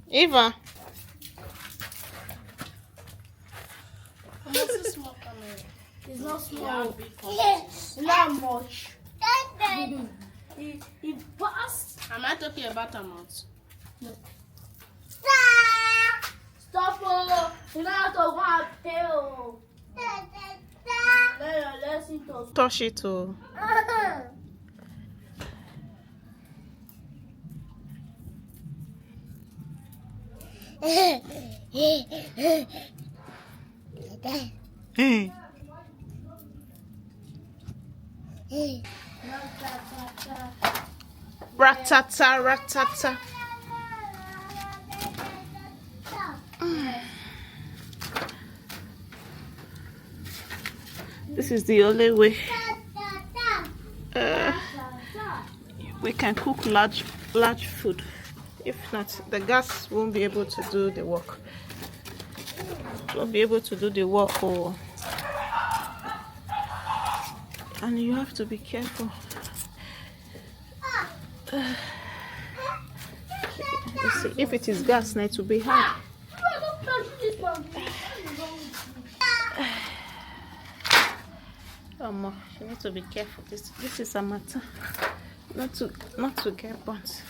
Eva. It's not small. It's not much. He passed. Am I talking about amounts? No. Stop! Oh, you don't have to go and pay. Oh. Let's eat us. Touch it too. Ratata, ratata. This is the only way we can cook large food. If not, the gas won't be able to do the work. It won't be able to do the work. Oh. And you have to be careful. Let's see. If it is gas, now it will be hard. You need to be careful. This is a matter not to get burnt.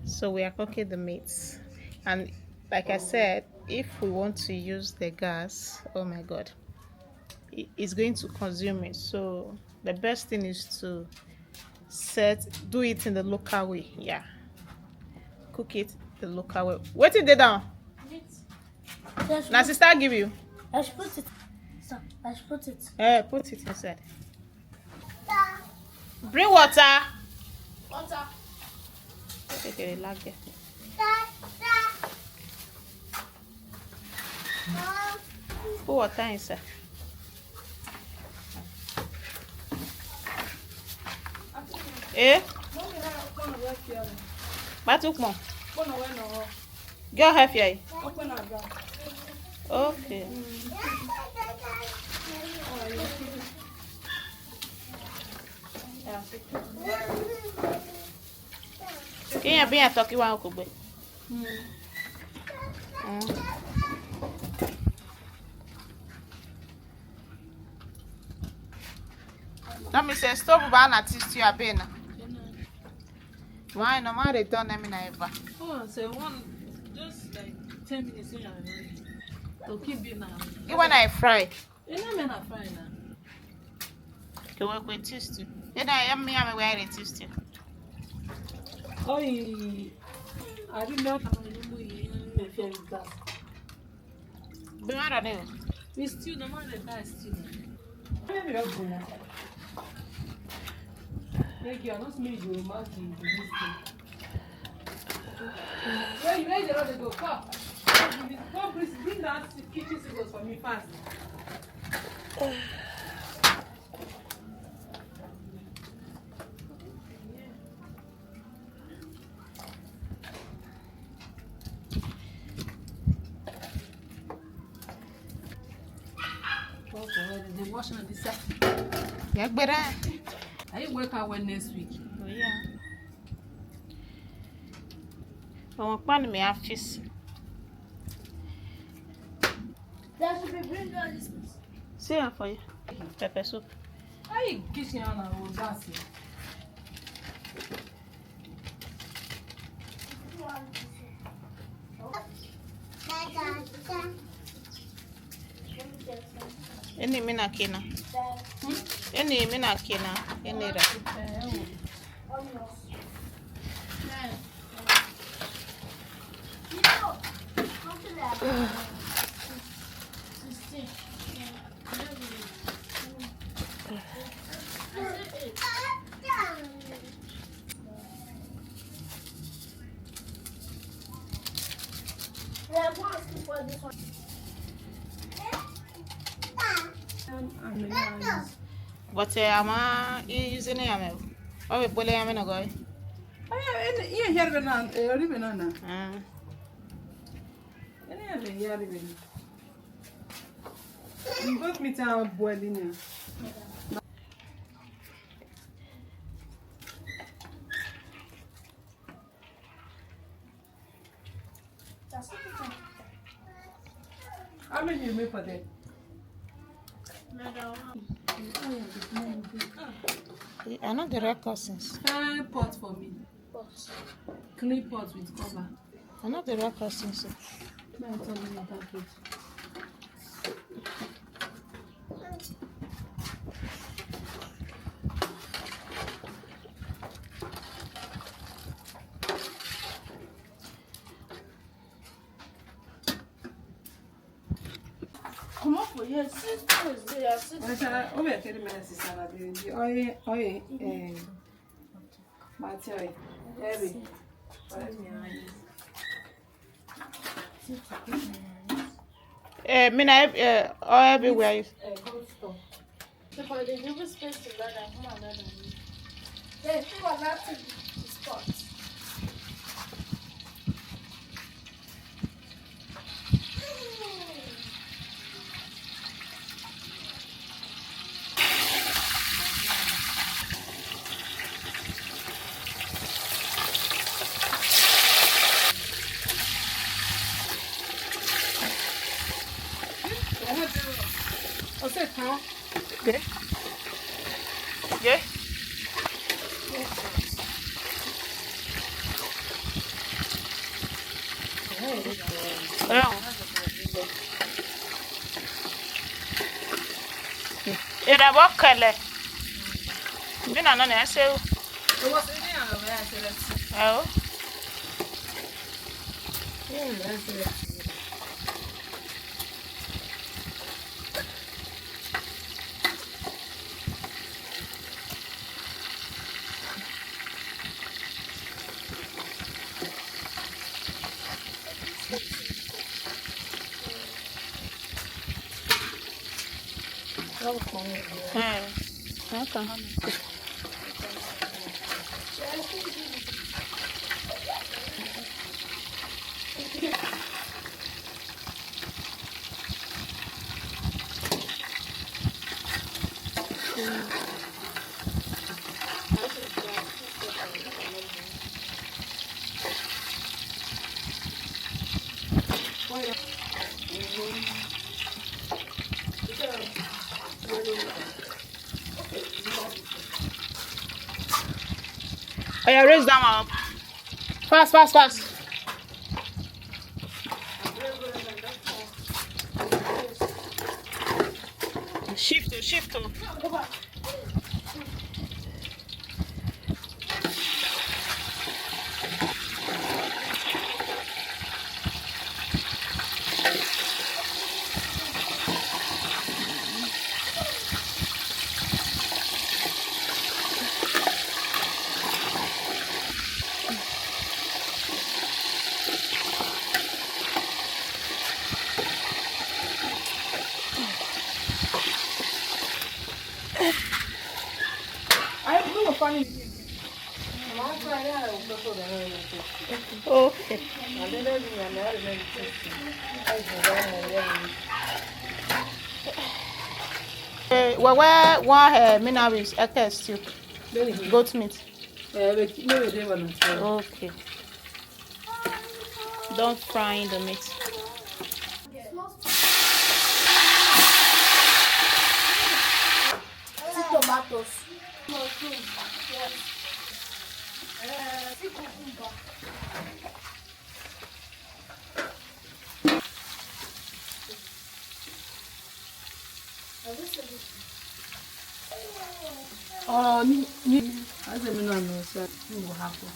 So we are cooking the meats, and like I said, if we want to use the gas, oh my god, it's going to consume it. So the best thing is to do it in the local way. Yeah, cook it the local way. What did they down? Now sister give you. I should put it. Stop. I should put it. Put it inside. Bring water. Water. Okay, like it. Put water inside. Batuk mo. Go have here. Okay. Quem bem a toque o cube. That means stop ba na test you abena. Why no man return them in ever? Oh, so just like 10 minutes in to keep it now. You when I fry. You know me not fry now. To work with test you. Then I am wearing test you. Oh, I didn't know how many that. Be mad at you. We still no man that still. Thank you. I don't need you marking this thing. Where you made the other go? Come. Come, please bring that kitchen scissors for me fast. They're washing on this side. Yeah, better. I work out when next week. Oh yeah. Oh, pan me have cheese. That should be bring on this. See her for you. Pepper soup. I kitchen and that's it. Any mina kina. Any mina kina. Any ra. But I'm using it. Oh, we pull it. I'm not going. Yeah, here banana, banana. Both meat are boiling. How many you make for them? I know the right cousins. Fine pot for me. Clean pot with cover. I know the right cousins. Don't tell me that it. Come up for here. Sit down. Sit down. Oh, my goodness, is salad. Oh, Matthew, heavy. Mina, all everywhere. Because they give us space to learn and come and learn. Then people are not to the spots. What's it, huh? Yeah. Yeah. Era bokkele. Mina no ne ase o. It was in there and I said let's see. Oh. Okay. Oh yeah, raise them up. Fast, fast, fast. Shift to, shift to. Okay. Where one mina with egg stew, goat meat. Okay. Don't fry in the meat. See tomatoes. Yes. See cucumber. Oh, I don't know. What will happen?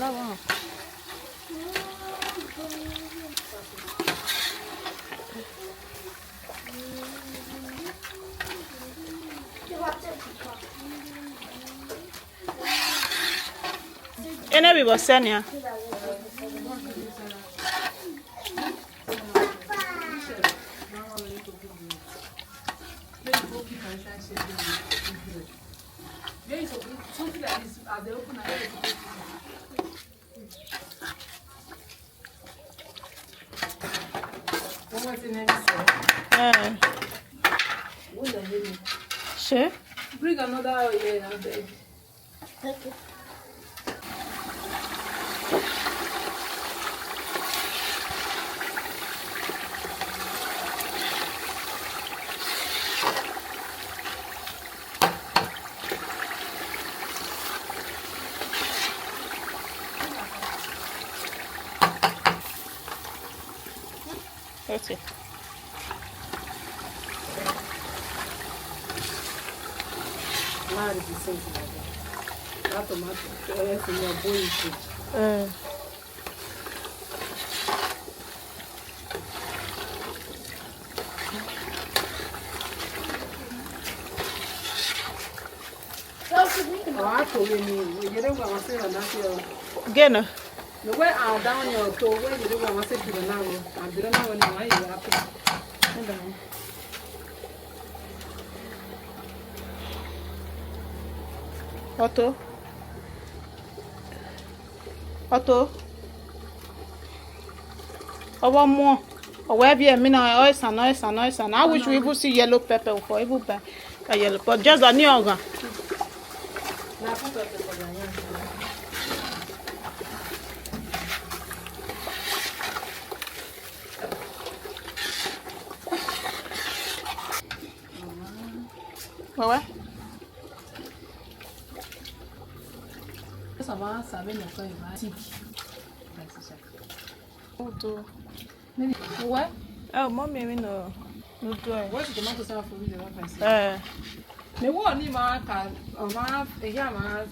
Wow. Ene bi bosenia. Something like this as they open Sure. bring another here and beg. Okay. Okay. Gena. The way I down your toe, where you do want to say to the now, I didn't know when I happen. Otto. Otto. Over more. Or where be a minute, oils and oils and oils and I wish we would see yellow pepper for even buy a yellow, but just a new organ. What? Sama sabe na kwa iba. Otto. What? Oh, mommy, we know. No do it. What is the matter for me? What I say? Me wo ni ma ka o ma e ya ma.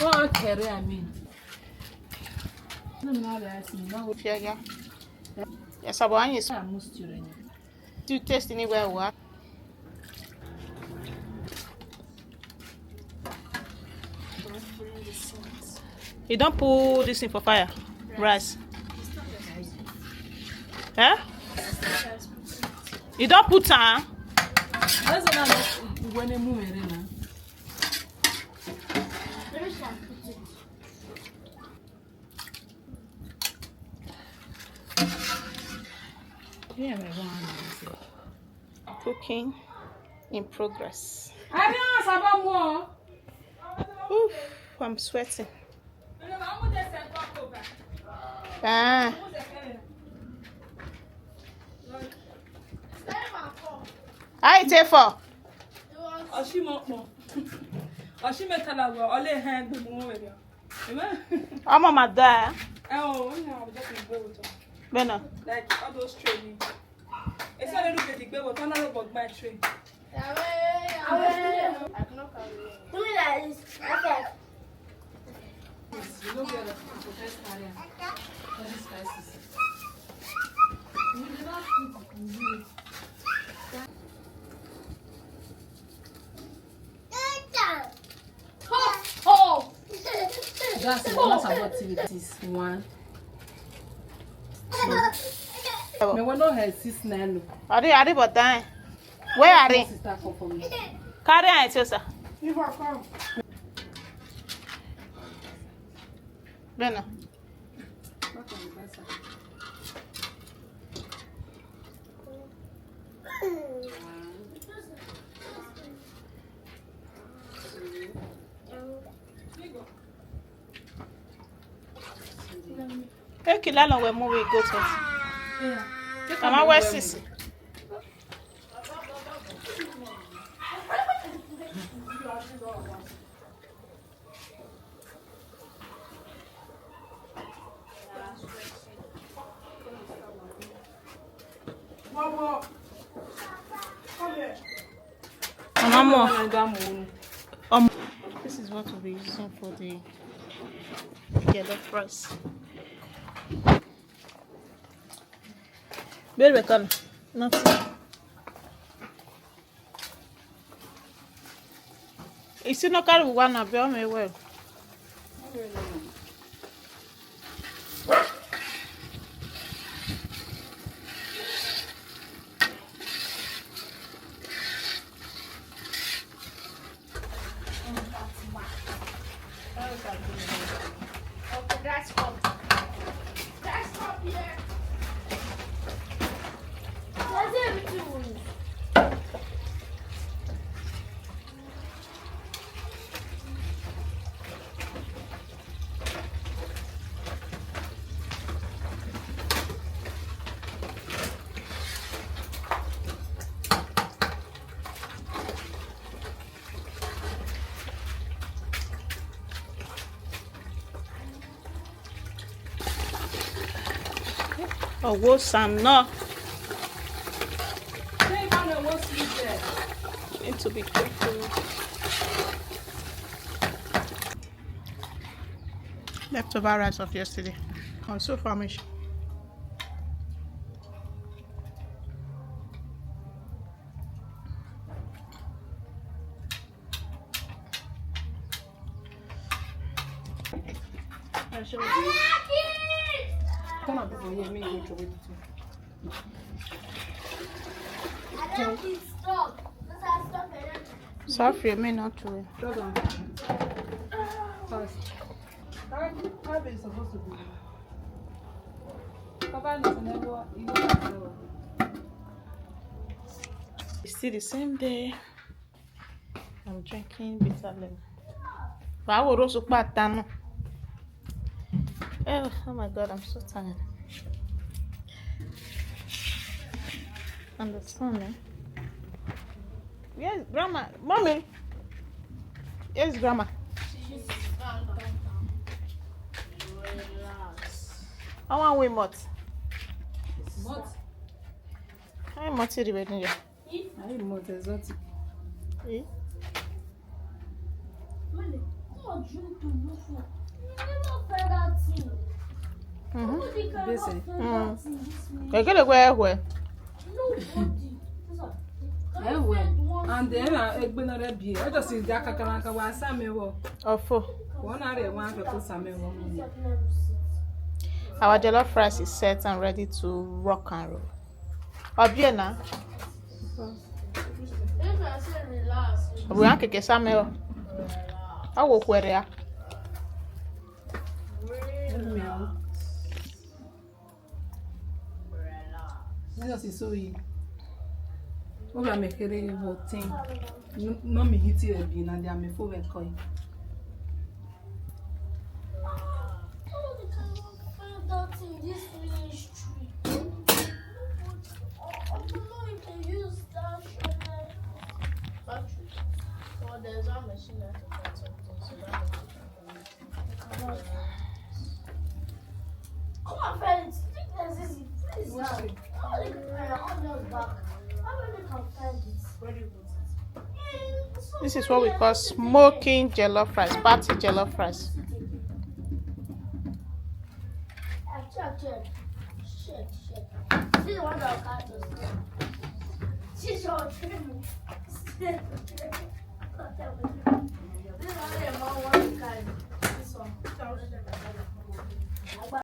O kere I mean. No na ya si na wo Yeah, yeah. Yes, I want you sa musture. to taste anywhere what? You don't put this in for fire. Rice. Eh? You don't put on. That's na when e mu mere na. Let me start putting. Yeah, me go Cooking in progress. I don't saba mo. Oof, I'm sweating. Ah, I take for. Oshimo. Oshime tala go ole hand gbe mo we ya. Amen. I'm on my dad. Oh, no, I'm just go with them. Bena. Like all those training. It's not a look at the baby, but I'm not about my train. Do me like this. Okay. You know, we are the first area. For these spices. You do not put Oh! that's the one about this one. Me want to have 6 9. Are they but dying? Where are they? Sister come for me. Carry on, Tiosa. You are come. Bena. Hey, Kilala, we're moving. Go to. Yeah. Mama, where's this? Mama, this is what we'll be using for the jollof rice. Where we come? Nothing. Is it not carry one of your well? Okay, that's up. That's up here. That's everything. Oh, what's some no? Say, man, what's there? Need to be careful. Leftover rice of yesterday. I'm so famished. Come on, people, yeah, me go to it too. I don't need stop. Because I stop it. Sorry, I may not do it. Just on. Fast. How big is supposed to be? Papa needs never. You know. It's still the same day. I'm drinking bitter lemon. Wow, we're also quite done. Oh my god, I'm so tired. And the sun, eh? Yes, grandma. Mommy. Yes, grandma. Relax. I want way more. What? I'm not the wedding yet. I need more exotic. Eh? Really? What you do? You never fed that thing. Nobody can Busy. fed that thing this way. You're gonna go where? Nobody. Eh, well. And then I been a beer. I just see that Kakanaka was Samuel. Oh, four. One area, one for Samuel. Our jollof rice is set and ready to rock and roll. Obiena, If I say relax, we want to Samuel. I will wear it. Jesus is so easy. What I make a whole thing. No, me hit it again, and they are my full coin. nobody can fed that thing this ministry. I don't know if they use that factory. Well, there's a machine that can cut something, so that come on, friends. Think there's this. Please, nobody can find it on your back. Nobody can find it. Where do you put it? This is what we call smoking jollof rice, party jollof rice. Check. See the one that got us. She's your trim. This one, the mom wants to carry. This one.